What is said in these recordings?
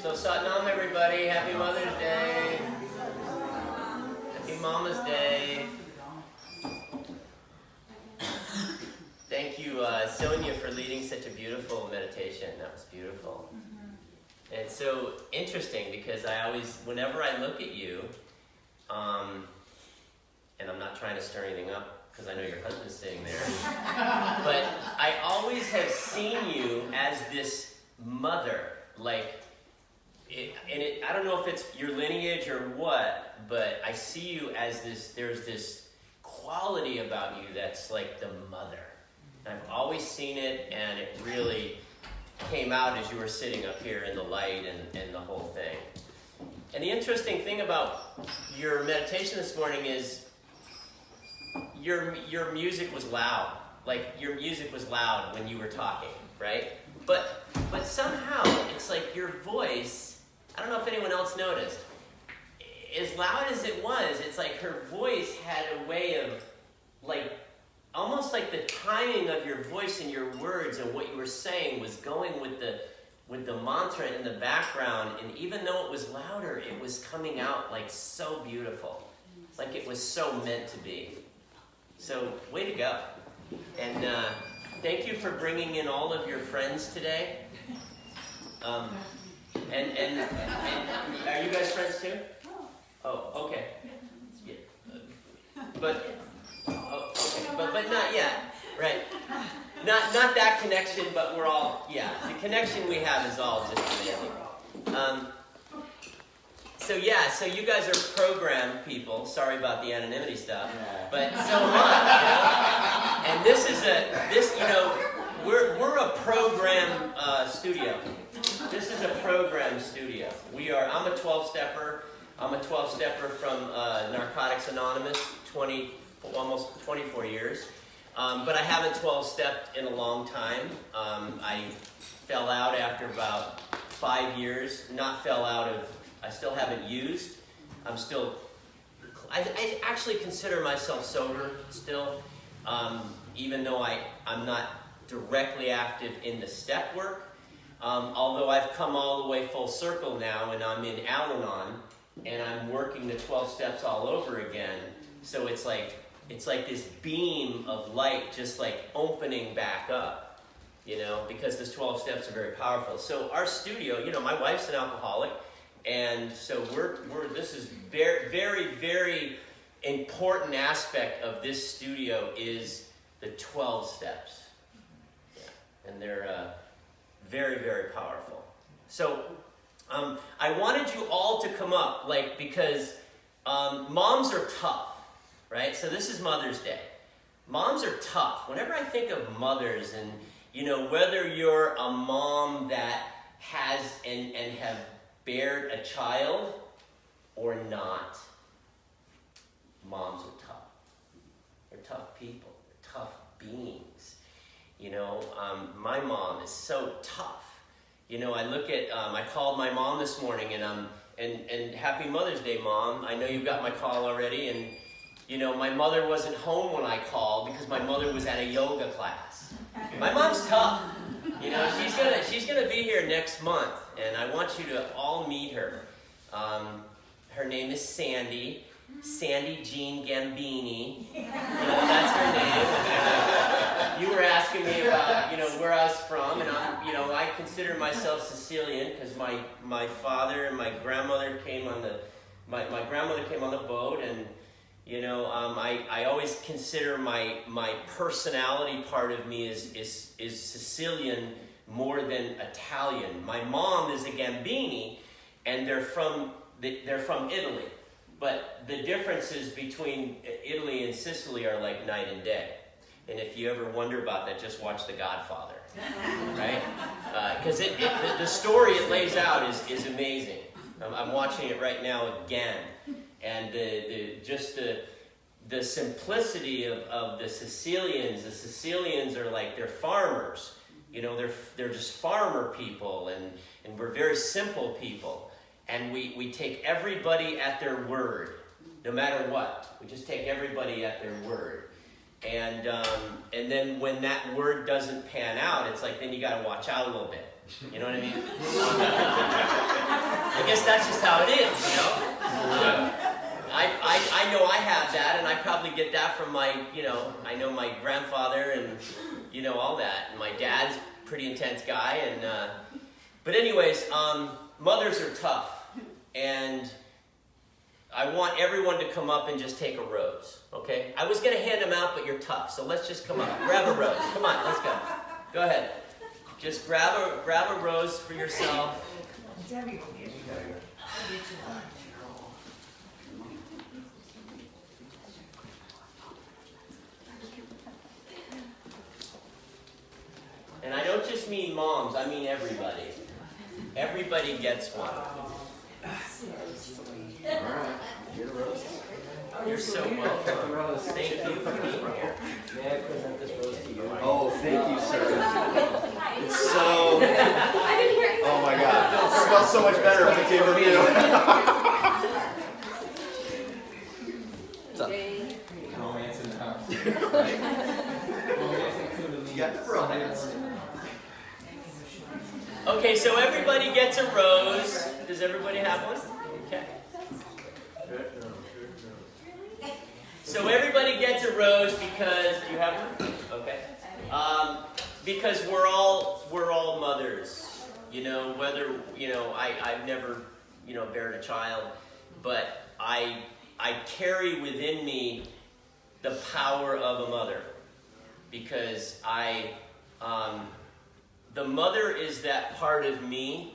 So Satnam, everybody. Happy Mother's Day. Happy Mama's Day. Thank you, Sonia, for leading such a beautiful meditation. That was beautiful. And so interesting because I always, whenever I look at you, and I'm not trying to stir anything up because I know your husband's sitting there, but I always have seen you as this mother, like, I don't know if it's your lineage or what, but I see you as this, there's this quality about you that's like the mother. I've always seen it, and it really came out as you were sitting up here in the light and the whole thing. And the interesting thing about your meditation this morning is your music was loud. Like, your music was loud when you were talking, right? But somehow, it's like your voice, I don't know if anyone else noticed, as loud as it was, it's like her voice had a way of, like, almost like the timing of your voice and your words and what you were saying was going with the mantra in the background, and even though it was louder, it was coming out like so beautiful. Like it was so meant to be. So, way to go. And thank you for bringing in all of your friends today. And are you guys friends too? Oh, okay. Yeah. But not yet, right? Not that connection, but we're all, yeah. The connection we have is all just amazing. So you guys are program people. Sorry about the anonymity stuff, but so am I. And we're a program studio. This is a program studio. I'm a 12-stepper. I'm a 12-stepper from Narcotics Anonymous, almost 24 years. But I haven't 12-stepped in a long time. I fell out after about 5 years. I still haven't used. I actually consider myself sober still, even though I'm not directly active in the step work. Although I've come all the way full circle now, and I'm in Al-Anon, and I'm working the 12 steps all over again. So it's like this beam of light just like opening back up, because this 12 steps are very powerful. So our studio, my wife's an alcoholic, and so this is very, very, very important aspect of this studio is the 12 steps. Yeah. And they're very, very powerful. So I wanted you all to come up, because moms are tough, right? So this is Mother's Day. Moms are tough. Whenever I think of mothers, and whether you're a mom that has and have bared a child or not, moms are tough. They're tough people. They're tough beings. My mom is so tough. I look at, I called my mom this morning, and Happy Mother's Day, Mom. I know you got my call already, and my mother wasn't home when I called because my mother was at a yoga class. My mom's tough. She's gonna be here next month, and I want you to all meet her. Her name is Sandy Jean Gambini. That's her name. You were asking me about, where I was from, and I consider myself Sicilian because my father and my grandmother came on my grandmother came on the boat, and I always consider my personality part of me is Sicilian more than Italian. My mom is a Gambini, and they're from Italy. But the differences between Italy and Sicily are like night and day. And if you ever wonder about that, just watch The Godfather, right? Because the story it lays out is amazing. I'm watching it right now again. And the simplicity of the Sicilians are like, they're farmers. They're just farmer people, and we're very simple people. And we take everybody at their word, no matter what. We just take everybody at their word. And then when that word doesn't pan out, it's like then you got to watch out a little bit. You know what I mean? I guess that's just how it is, you know? I know I have that, and I probably get that from my, I know my grandfather and, all that. And my dad's a pretty intense guy. But anyways, mothers are tough. And I want everyone to come up and just take a rose, okay? I was going to hand them out, but you're tough, so let's just come up. Grab a rose. Come on, let's go. Go ahead. Just grab a rose for yourself. And I don't just mean moms, I mean everybody. Everybody gets one. All right, get a rose. You're so welcome. Thank you for being here. May I present this rose to you? Oh, thank you, sir. It's so... Oh my God. It smells so much better if it came from you. What's up? Romance in the house. You got the romance. Okay, so everybody gets a rose. Does everybody have one? Okay. So everybody gets a rose because you have one? Okay. Because we're all mothers. Whether I've never bared a child, but I carry within me the power of a mother, because the mother is that part of me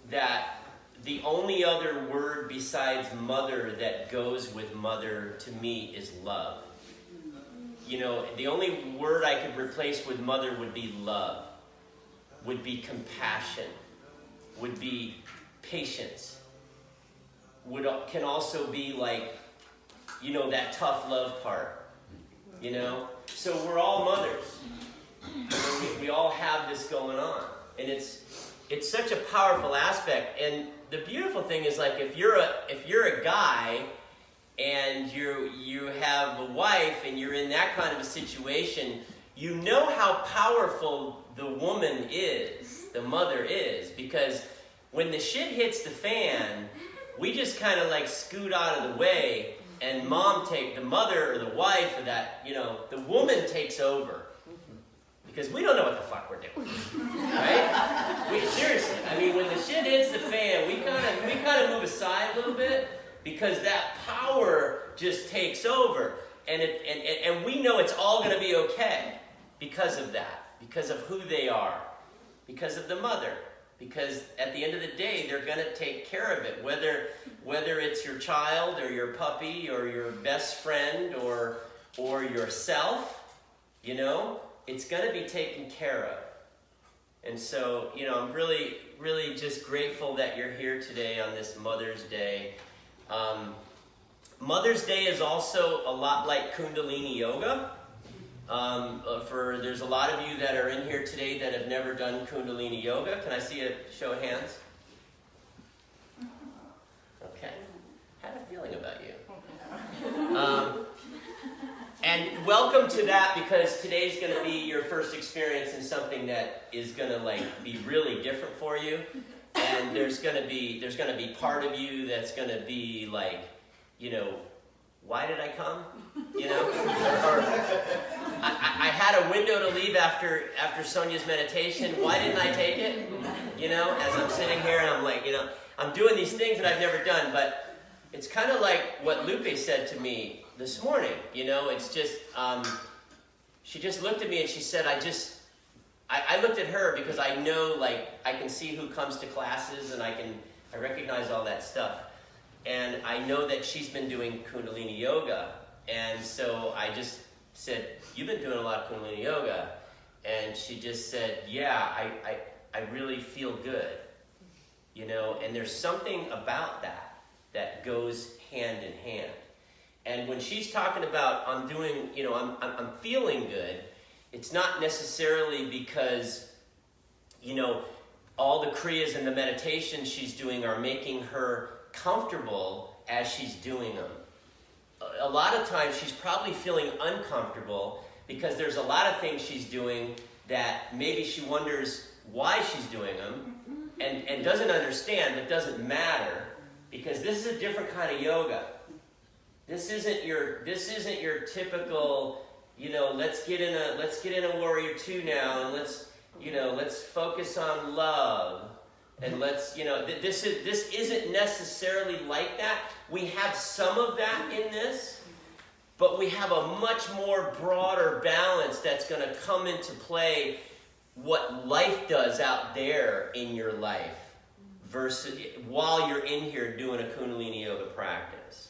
that the only other word besides mother that goes with mother to me is love. The only word I could replace with mother would be love, would be compassion, would be patience, can also be like, that tough love part, So we're all mothers. We all have this going on. And it's such a powerful aspect. And the beautiful thing is, like, if you're a guy and you have a wife and you're in that kind of a situation, you know how powerful the woman is, the mother is, because when the shit hits the fan, we just kind of like scoot out of the way, and the mother or the wife or that, the woman takes over. Because we don't know what the fuck we're doing, right? Seriously, when the shit hits the fan, we kind of move aside a little bit, because that power just takes over, and we know it's all going to be okay because of that, because of who they are, because of the mother, because at the end of the day, they're going to take care of it, whether it's your child or your puppy or your best friend or yourself, it's going to be taken care of. And so, I'm really, really just grateful that you're here today on this Mother's Day. Mother's Day is also a lot like Kundalini Yoga. There's a lot of you that are in here today that have never done Kundalini Yoga. Can I see a show of hands? Okay. Had a feeling about you. And welcome to that, because today's going to be your first experience in something that is going to be really different for you. And there's going to be part of you that's going to be like, why did I come? Or I had a window to leave after Sonia's meditation. Why didn't I take it? As I'm sitting here and I'm like, I'm doing these things that I've never done. But it's kind of like what Lupe said to me this morning. It's just, she just looked at me and she said, I looked at her because I know, I can see who comes to classes and I recognize all that stuff. And I know that she's been doing Kundalini Yoga. And so I just said, you've been doing a lot of Kundalini Yoga. And she just said, yeah, I really feel good. And there's something about that goes hand in hand. And when she's talking about I'm feeling good, it's not necessarily because, all the kriyas and the meditations she's doing are making her comfortable as she's doing them. a lot of times she's probably feeling uncomfortable because there's a lot of things she's doing that maybe she wonders why she's doing them and doesn't understand, but doesn't matter, because this is a different kind of yoga. This isn't your typical, let's get in a warrior two now, and let's focus on love, and this isn't necessarily like that. We have some of that in this, but we have a much more broader balance that's going to come into play what life does out there in your life versus while you're in here doing a Kundalini yoga practice.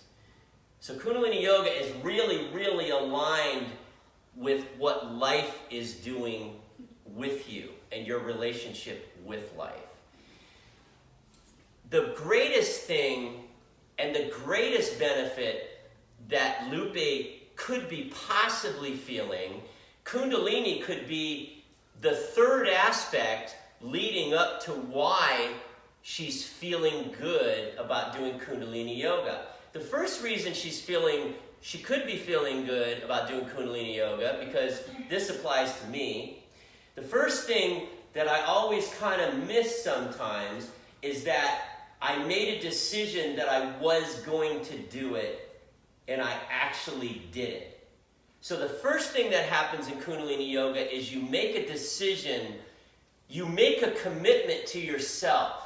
So Kundalini yoga is really, really aligned with what life is doing with you and your relationship with life. The greatest thing and the greatest benefit that Lupe could be possibly feeling, Kundalini could be the third aspect leading up to why she's feeling good about doing Kundalini yoga. The first reason she could be feeling good about doing Kundalini yoga, because this applies to me. The first thing that I always kind of miss sometimes is that I made a decision that I was going to do it, and I actually did it. So the first thing that happens in Kundalini yoga is you make a decision, you make a commitment to yourself.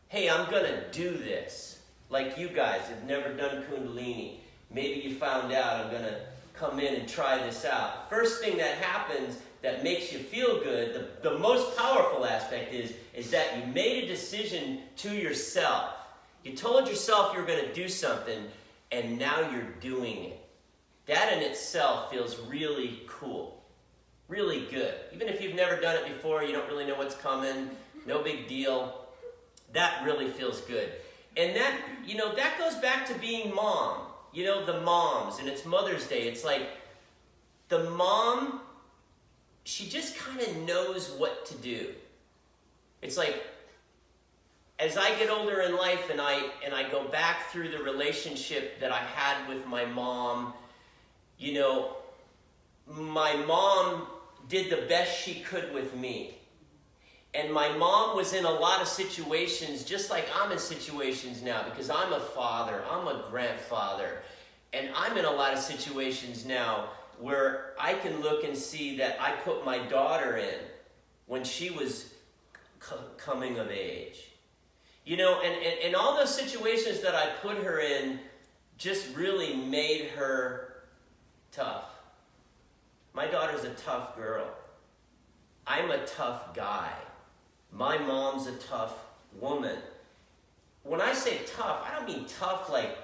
Hey, I'm going to do this. Like you guys have never done Kundalini. Maybe you found out I'm going to come in and try this out. First thing that happens that makes you feel good, the most powerful aspect is that you made a decision to yourself. You told yourself you were going to do something, and now you're doing it. That in itself feels really cool, really good. Even if you've never done it before, you don't really know what's coming, no big deal. That really feels good. And that goes back to being mom. The moms, and it's Mother's Day. It's like the mom, she just kind of knows what to do. It's like, as I get older in life and I go back through the relationship that I had with my mom, my mom did the best she could with me. And my mom was in a lot of situations, just like I'm in situations now, because I'm a father, I'm a grandfather, and I'm in a lot of situations now where I can look and see that I put my daughter in when she was coming of age. And all those situations that I put her in just really made her tough. My daughter's a tough girl. I'm a tough guy. My mom's a tough woman. When I say tough, I don't mean tough like,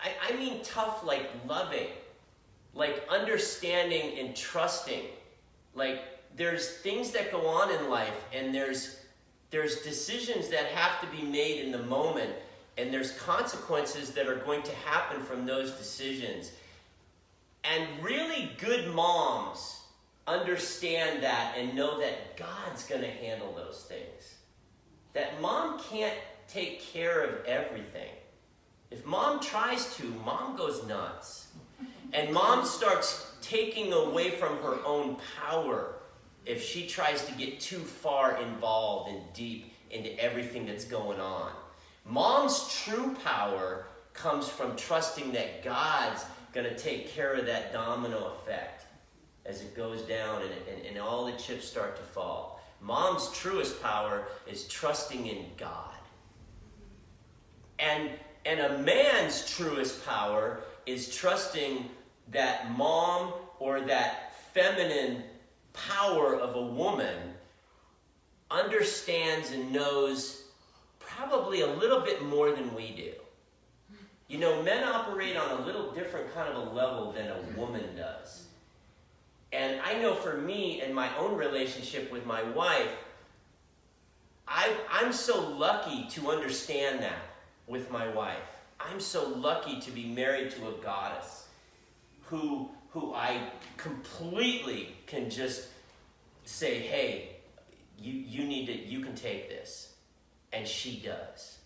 I mean tough like loving, like understanding and trusting. Like there's things that go on in life, and there's decisions that have to be made in the moment, and there's consequences that are going to happen from those decisions. And really good moms understand that and know that God's going to handle those things. That mom can't take care of everything. If mom tries to, mom goes nuts. And mom starts taking away from her own power if she tries to get too far involved and deep into everything that's going on. Mom's true power comes from trusting that God's going to take care of that domino effect as it goes down and all the chips start to fall. Mom's truest power is trusting in God. And a man's truest power is trusting that mom or that feminine power of a woman understands and knows probably a little bit more than we do. Men operate on a little different kind of a level than a woman does. And I know for me and my own relationship with my wife, I'm so lucky to understand that with my wife. I'm so lucky to be married to a goddess who I completely can just say, hey, you can take this. And she does.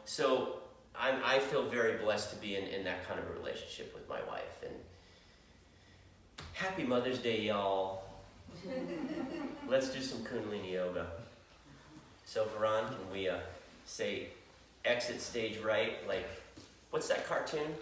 So I feel very blessed to be in that kind of a relationship with my wife. And happy Mother's Day, y'all. Let's do some Kundalini yoga. So, Veron, can we say exit stage right? Like, what's that cartoon?